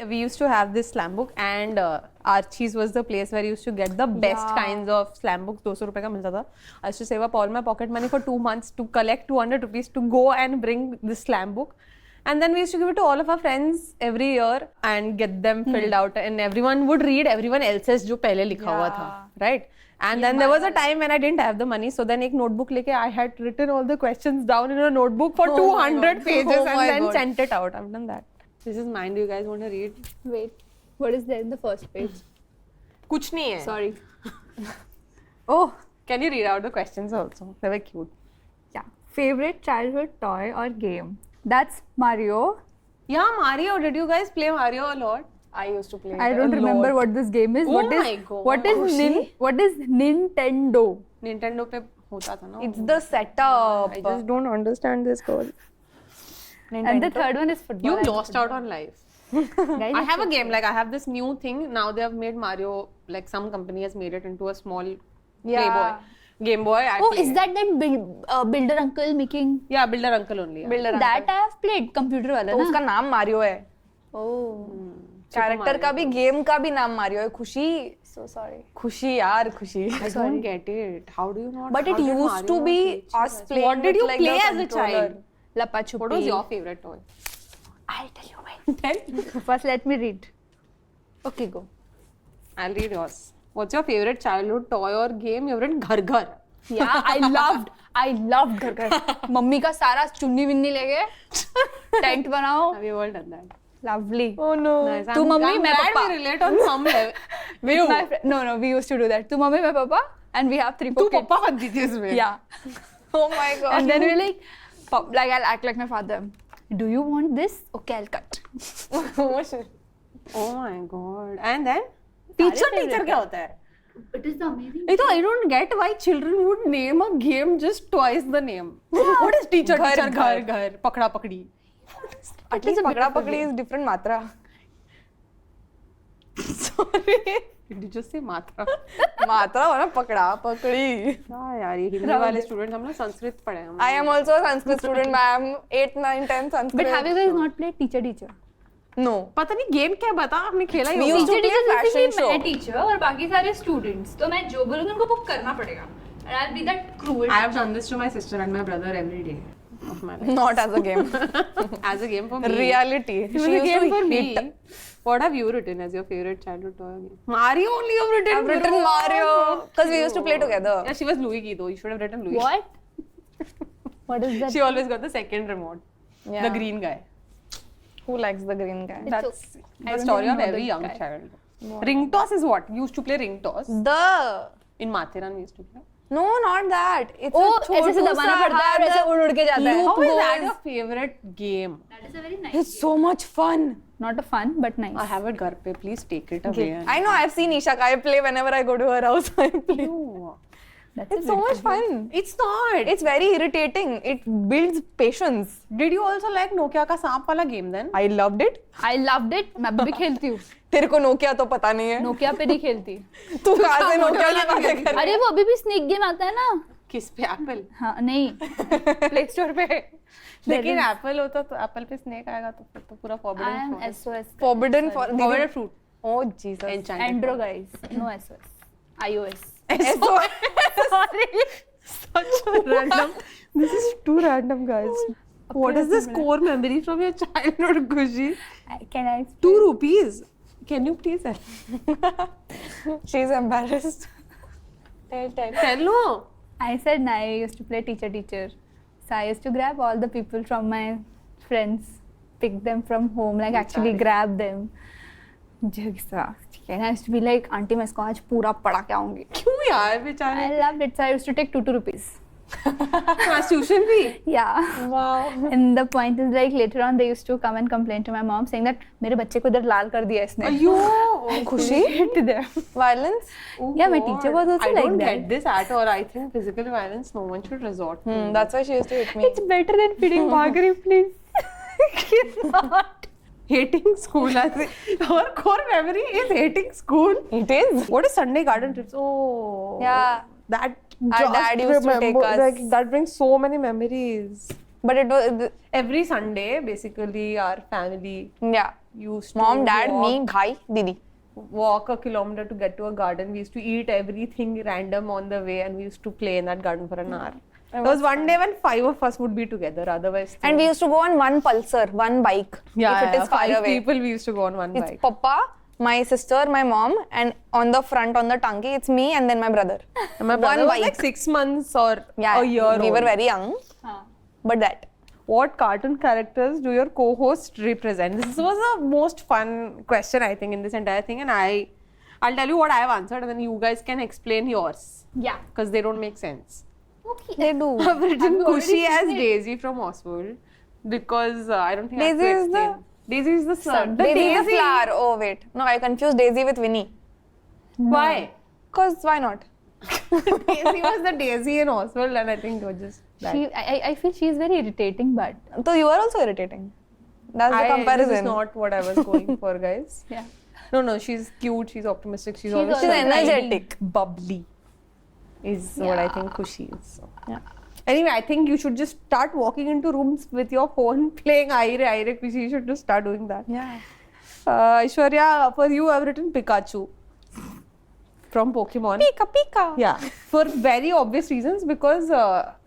We used to have this slam book and Archie's was the place where you used to get the best kinds of slam books. 200 रुपए का मिलता था. I used to save up all my pocket money for 2 months to collect 200 rupees to go and bring this slam book. And then we used to give it to all of our friends every year and get them filled out. And everyone would read everyone else's जो पहले लिखा हुआ था, right? And then there was a time when I didn't have the money, so then एक notebook लेके I had written all the questions down in a notebook for 200 pages and then sent it out. I've done that. This is mine. Do you guys want to read? Wait, what is there in the first page? कुछ नहीं है. Sorry. Oh, can you read out the questions also? They were cute. Yeah. Favorite childhood toy or game? That's Mario. Yeah, Mario. Did you guys play Mario a lot? I used to play. I don't remember what this game is. Oh What my is God. what is Nintendo? Nintendo पे होता था ना. It's the setup. I just don't understand this girl. And the third one is football. You lost out on life. Guys, I have a game, like I have this new thing. Now they have made Mario, like some company has made it into a small Game Boy. I Oh, play is it. that Builder Uncle making? Yeah, Builder Uncle only. Yeah. Builder That I have played. Computer वाला तो ना? उसका नाम Mario है. Oh. Character का भी game का भी नाम मारियो है. खुशी. So sorry. खुशी यार खुशी. I don't get it. How do you not? But it how did used to Mario be teach you us guys? playing What did with you like play the as a controller. child? Lapa Chupi. What was your favorite toy? I'll tell you mine. First, let me read. Okay, go. I'll read yours. What's your favorite childhood toy or game? Favorite घर घर. Yeah, I loved घर घर. Mummy का सारा चुन्नी Vinny लेके tent बनाओ. Have you all done that? Lovely. Oh no. Nice. तू मम्मी I'm मैं glad पापा. we relate on some level. With my friend. No, we used to do that. तू मम्मी मैं पापा and we have 3 तू pockets. पापा बनती थी इसमें. Yeah. Oh my god. And then we're like I'll act like my father. Do you want this? Okay, I'll cut. Oh shit. Oh my god. And then teacher क्या होता है? It is the amazing. I don't get why children would name a game just twice the name. What is teacher teacher घर घर पकड़ा पकड़ी? At least पकड़ा पकड़ी is different मात्रा. Sorry. Did you just say मात्रा? मात्रा हो ना पकड़ा पकड़ी. हाँ यार ये हिंदी वाले स्टूडेंट हम लोग संस्कृत पढ़े हैं. I am also a Sanskrit student, ma'am. 8, 9, 10 Sanskrit. But have you guys not played teacher? No. पता नहीं गेम क्या बता आपने खेला ही We होगा. used to play fashion show. मैं टीचर और बाकी सारे स्टूडेंट्स तो मैं जो बोलूंगी उनको वो करना पड़ेगा and I'll be that cruel I have done this to my sister and my brother every day of my life. Not as a game. As a game for me. Reality. It was a game for me. What have you written as your favorite childhood toy game? Mario only you've written. I've written Mario because we used to play together. Yeah, she was Luigi though. You should have written Luigi. What? What is that? She always got the second remote. Yeah. The green guy. Who likes the green guy? That's I the don't story even of know every the young guy. child. Ring toss is what? You used to play ring toss. In Mathiran we used to play. No, not that. It's Oh, a ऐसे से छोटू दबाना सा पड़ता है और ऐसे उड़ के जाता है. How loop is that goes. your favorite game? that is a very nice It's so much fun. Not a fun, but nice. I have it घर पे. Please take it away. I know. I've seen Isha I play whenever I go to her house. I play. No. That's It's so much fun. It's not. It's very irritating. It builds patience. Did you also like Nokia का सांप वाला game then? I loved it. I loved it. मैं भी खेलती हूँ. तेरे को Nokia तो पता नहीं है. नोकिया पे नहीं खेलती. तू कहाँ से नोकिया की बातें कर? अरे वो अभी भी स्नेक गेम आता है ना? किस पे Apple? हाँ नहीं. Play Store पे. लेकिन Apple होता तो Apple पे Snake आएगा तो फिर तो पूरा I Forbidden am Forest. SOS. Forbidden for Forbidden Fruit. Oh Jesus. Enchanted Android Forest. guys. No SOS. iOS. Sorry. Such a random. This is too random, guys. What is this core memory from your childhood, Kushi? Can I? 2 rupees. Can you please She's embarrassed. tell no? I said nah, I used to play teacher. So I used to grab all the people from my friends, pick them from home, like actually grab them. And I used to be like, auntie मैं इसको आज पूरा पढ़ा के आऊँगी. क्यों यार बेचारे? I loved it. So I used to take 2 rupees. Class tuition भी? Yeah. Wow. And the point is like later on they used to come and complain to my mom saying that मेरे बच्चे को इधर लाल कर दिया इसने. अयो खुशी? Hit them. Violence? Yeah, my teacher was also I like don't that. get this at all. I think physical violence no one should resort to. That's why she used to hit me. It's better than feeding Bhagari, please. Cannot. Hating school as her core memory is hating school. It is. What is Sunday garden trips? Oh, Yeah. that Our just dad used to take us. Like, that brings so many memories. But it was Every Sunday, basically, our family yeah. used to Mom, dad, walk, me, bhai, didi. walk a kilometer to get to a garden. We used to eat everything random on the way, and we used to play in that garden for an hour. There was one day when 5 of us would be together. Otherwise, And we used to go on one pulsar, one bike. yeah, if it is far 5 away. people, we used to go on one It's bike. Papa, my sister, my mom, and on the front, on the tanki, it's me and then my brother. And my brother one was bike. like 6 months or Yeah, a year we old. were very young. But that. What cartoon characters do your co-host represent? This was the most fun question, I think, in this entire thing, and I'll tell you what I have answered, and then you guys can explain yours Yeah. because they don't make sense. Okay. They do. I've written you already Kushi as seen it? Daisy from Oswald because I don't think I have Daisy to is the- explain. Daisy is the sun. Daisy is the flower. Oh, wait. No, I confused Daisy with Winnie. Why? Because why not? Daisy was the Daisy in Oswald, and I think it was just that. I feel she's very irritating, but So you are also irritating. That's the This comparison. is not what I was going for, guys. yeah. No, she's cute, she's optimistic, she's She's always She's also energetic. bubbly is what I think Kushi is. So. Yeah. Anyway, I think you should just start walking into rooms with your phone playing Aire Kushi. You should just start doing that. Yeah. Aishwarya, for you, I've written Pikachu from Pokemon. Pika, pika. Yeah, for very obvious reasons because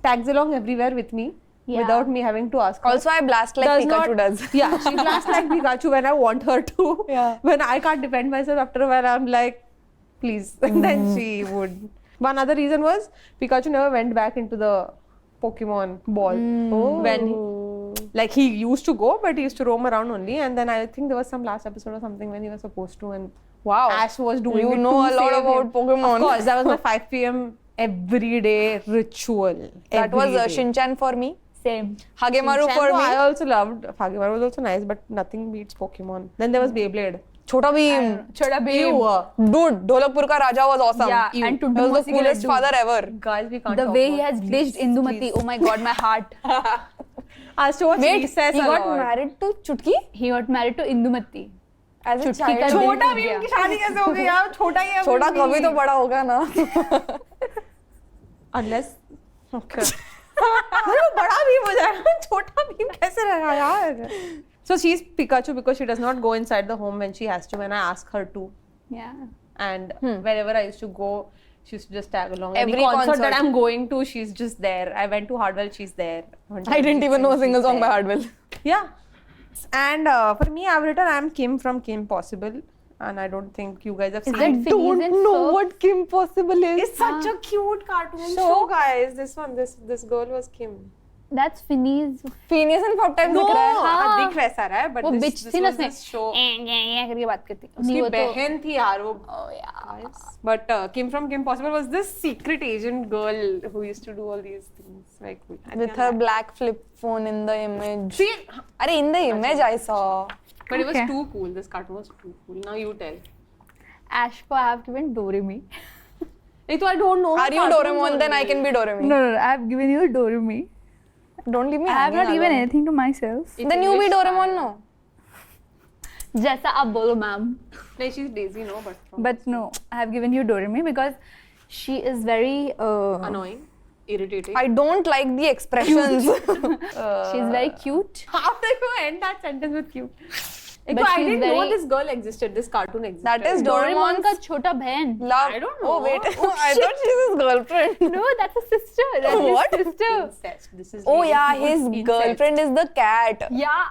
tags along everywhere with me without me having to ask her. Also, I blast like Does Pikachu not- does. Yeah, she blasts like Pikachu when I want her to. Yeah. When I can't defend myself after a while, I'm like, please. And then she would. One other reason was Pikachu never went back into the Pokemon ball. When he used to go, but he used to roam around only. And then I think there was some last episode or something when he was supposed to, and Wow. Ash was doing You it know to a lot save about him. Pokemon. Of course, that was my 5 p.m. everyday ritual. That was every day. Shinchan for me. Same. Hagemaru Shinchan, for though, me. I also loved Hagemaru was also nice, but nothing beats Pokemon. Then there was Beyblade. Chota Bheem. Chota Bheem. Dude, Dholakpur ka Raja was awesome. Yeah, Ew. and He was Tuntumasi the ki coolest laddu. father ever. Guys, we can't The talk way he about has it. ditched Please, Indumati. please. Oh my god, my heart. I used to watch Wait, Recess he a got lot. married to Chutki He got married to Indumati. as a Chutki child. का दिल छोटा टूट भीम गया. की शादी कैसे हो गई यार? छोटा ही है छोटा अभी कभी भी. तो बड़ा होगा ना. Unless okay. अरे वो बड़ा भीम हो जाएगा, छोटा भीम कैसे रहेगा यार? So she's Pikachu because she does not go inside the home when she has to. When I ask her to, Yeah. and wherever I used to go, she used to just tag along. Every Any concert that concert. I'm going to, she's just there. I went to Hardwell, she's there. I didn't even know a single song by Hardwell. Yeah. And for me, I've written I'm Kim from Kim Possible, and I don't think you guys have Is seen that it. Phineas and Ferb? what Kim Possible is. It's such a cute cartoon show, guys. This girl was Kim. That's Phineas. Phineas and Ferb type No, दिख रहा है. हाँ. दिख वैसा रहा है, but वो this bitch this थी ना was उसमें. this show. करके बात करती. उसकी नहीं, वो तो- बहन थी यार वो. Oh yeah. But Kim from Kim Possible was this secret agent girl who used to do all these things. Like With her black flip phone in the image. See, Arey, in the image I saw. but it was Okay. too cool. This cartoon was too cool. Now you tell. Ash को I have given Doremi. So I don't know. Are you cartoons Doraemon? Then I only. can be Doremi. No, I have given you Doremi. Don't leave me I have hanging not given alone. anything to myself. It's Then you be English Doraemon, style. no? जैसा आप बोलो ma'am. No, she's Daisy, no, but from But no, I have given you Doremi because she is very annoying, irritating. I don't like the expressions. she's very cute. How do you end that sentence with cute? But I she's didn't know very- this girl existed. This cartoon existed. That is Doraemon Doraemon's का छोटा बहन. love. I don't Oh know. wait, Oh, I thought she's his girlfriend. No, that's a sister. That's What? his sister. Incest. This is Oh really yeah, cute. his Incest. girlfriend is the cat. Yeah.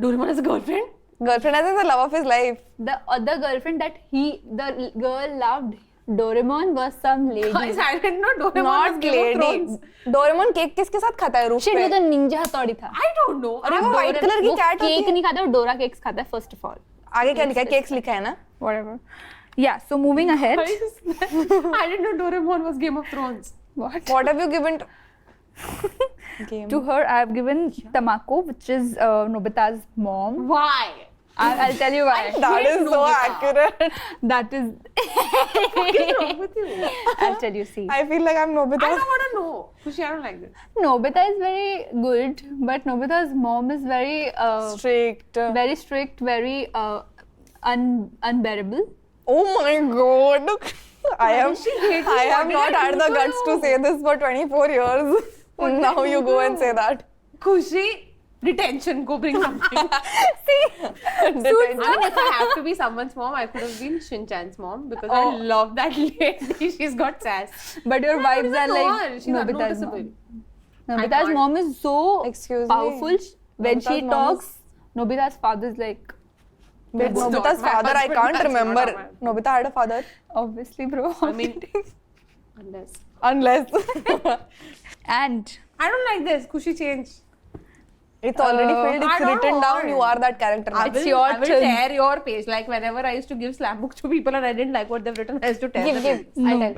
Doraemon has a girlfriend? Girlfriend as the love of his life. The other girlfriend that the girl loved, Doraemon, was some lady. Guys, I didn't know Doraemon was Not Game of lady. Thrones. Doraemon cake किसके साथ खाता है roof Shit, पे? वो तो Ninja हथौड़ी था. I don't know. अरे वो white color की वो cat होती केक है. नहीं खाता, वो डोरा केक्स खाता है first of all. आगे क्या लिखा है? केक्स लिखा है ना? Whatever. Yeah, so moving ahead. I didn't know Doraemon was Game of Thrones. What have you given to? Game. To her, I have given Tamako, which is Nobita's mom. Why? I'll tell you why. That is so Nobita. accurate. That is. What is wrong with you? I'll tell you. See, I feel like I'm Nobita. I don't want to know. Kushi, I don't like this. Nobita is very good, but Nobita's mom is very Strict. very strict, very unbearable. Oh my god. I have hate you? I have What did not I had do the to guts to you? say this for 24 years. Now you go and say that. Khushi, detention, go bring something. I mean, if I have to be someone's mom, I could have been Shin-chan's mom because I love that lady. She's got sass. But your I don't vibes even are know like her. She's Nobita's unnoticeable. mom. Nobita's can't- mom is so Excuse me. powerful. When Nobita's she mom talks, Nobita's father is like, Wait, That's Nobita's not my father, I husband, can't that's remember. not my- Nobita had a father. obviously, bro. I mean, unless. Unless. And I don't like this. Khushi change. It's already filled, I it's don't written down, want. you are that character now. I will tear your page. Like whenever I used to give slam books to people and I didn't like what they've written, I used to tear Give, them. I'll tell.